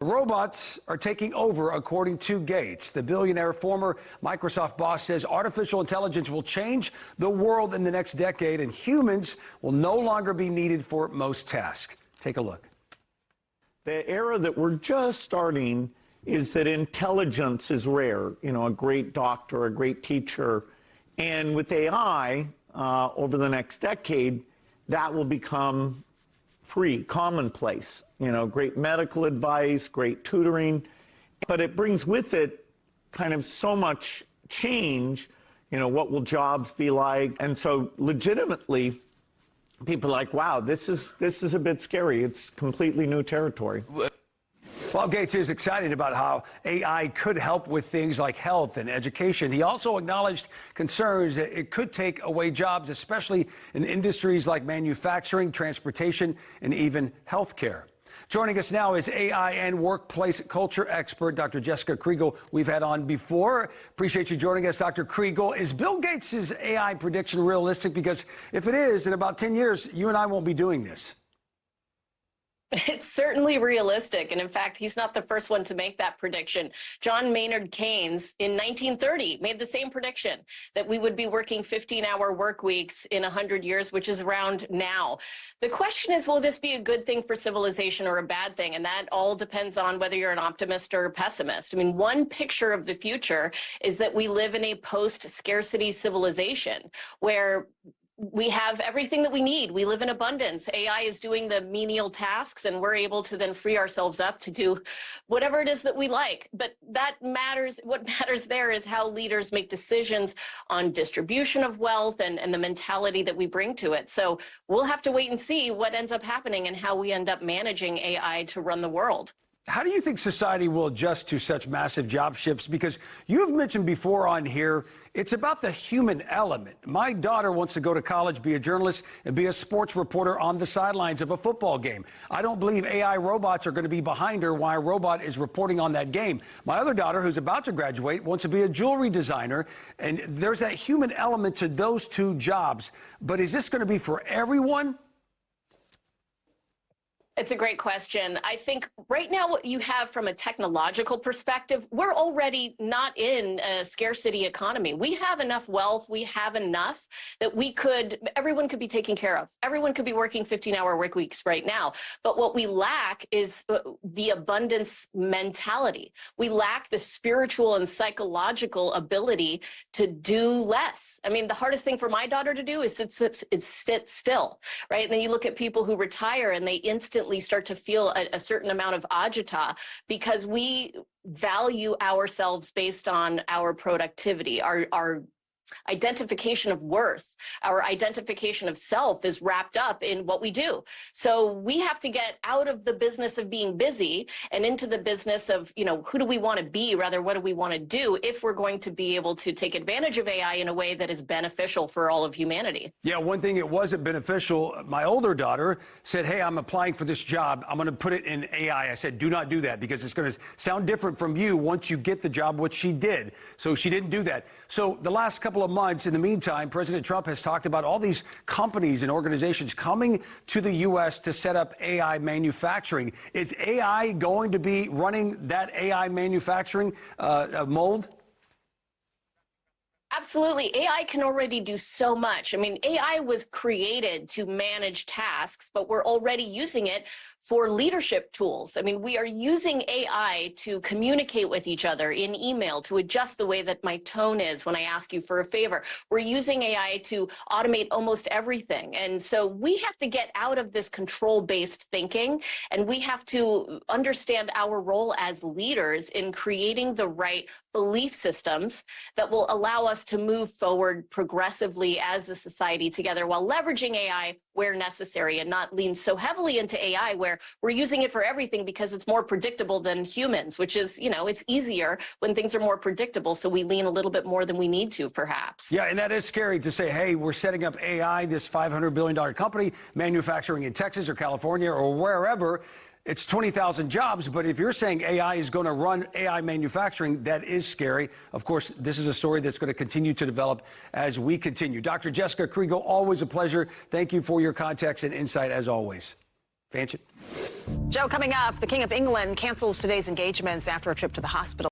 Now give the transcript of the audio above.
Robots are taking over, according to Gates. The billionaire former Microsoft boss says artificial intelligence will change the world in the next decade, and humans will no longer be needed for most tasks. Take a look. The era that we're just starting is that intelligence is rare. You know, a great doctor, a great teacher. And with AI, over the next decade, that will become free, commonplace, you know, great medical advice, great tutoring, but it brings with it kind of so much change, you know, what will jobs be like? And so legitimately, people are like, wow, this is a bit scary. It's completely new territory. Well, Gates is excited about how AI could help with things like health and education. He also acknowledged concerns that it could take away jobs, especially in industries like manufacturing, transportation, and even healthcare. Joining us now is AI and workplace culture expert, Dr. Jessica Kriegel. We've had on before. Appreciate you joining us, Dr. Kriegel. Is Bill Gates' AI prediction realistic? Because if it is, in about 10 years, you and I won't be doing this. It's certainly realistic. And in fact, he's not the first one to make that prediction. John Maynard Keynes in 1930 made the same prediction that we would be working 15-hour work weeks in 100 years, which is around now. The question is, will this be a good thing for civilization or a bad thing? And that all depends on whether you're an optimist or a pessimist. I mean, one picture of the future is that we live in a post-scarcity civilization where we have everything that we need. We live in abundance. AI is doing the menial tasks, and we're able to then free ourselves up to do whatever it is that we like. But that matters. What matters there is how leaders make decisions on distribution of wealth and the mentality that we bring to it. So we'll have to wait and see what ends up happening and how we end up managing AI to run the world. How do you think society will adjust to such massive job shifts? Because you've mentioned before on here, it's about the human element. My daughter wants to go to college, be a journalist, and be a sports reporter on the sidelines of a football game. I don't believe AI robots are going to be behind her while a robot is reporting on that game. My other daughter, who's about to graduate, wants to be a jewelry designer, and there's that human element to those two jobs. But is this going to be for everyone? It's a great question. I think right now what you have from a technological perspective, we're already not in a scarcity economy. We have enough wealth. We have enough that everyone could be taken care of. Everyone could be working 15-hour work weeks right now. But what we lack is the abundance mentality. We lack the spiritual and psychological ability to do less. I mean, the hardest thing for my daughter to do is sit still, right? And then you look at people who retire and they instantly start to feel a certain amount of agita because we value ourselves based on our productivity, our identification of worth, our identification of self is wrapped up in what we do. So we have to get out of the business of being busy and into the business of, you know, who do we want to be, rather what do we want to do if we're going to be able to take advantage of AI in a way that is beneficial for all of humanity. Yeah, one thing it wasn't beneficial, my older daughter said, hey, I'm applying for this job. I'm going to put it in AI. I said, do not do that because it's going to sound different from you once you get the job, which she did. So she didn't do that. So the last couple of months, in the meantime, President Trump has talked about all these companies and organizations coming to the U.S. to set up AI manufacturing. Is AI going to be running that AI manufacturing mold? Absolutely. AI can already do so much. I mean, AI was created to manage tasks, but we're already using it for leadership tools. I mean, we are using AI to communicate with each other in email, to adjust the way that my tone is when I ask you for a favor. We're using AI to automate almost everything. And so we have to get out of this control-based thinking, and we have to understand our role as leaders in creating the right belief systems that will allow us to move forward progressively as a society together while leveraging AI where necessary and not lean so heavily into AI where we're using it for everything because it's more predictable than humans, which is, you know, it's easier when things are more predictable. So we lean a little bit more than we need to, perhaps. Yeah, and that is scary to say, hey, we're setting up AI, this $500 billion company, manufacturing in Texas or California or wherever. It's 20,000 jobs, but if you're saying AI is going to run AI manufacturing, that is scary. Of course, this is a story that's going to continue to develop as we continue. Dr. Jessica Kriegel, always a pleasure. Thank you for your context and insight as always. Fanchon. Joe, coming up, the King of England cancels today's engagements after a trip to the hospital.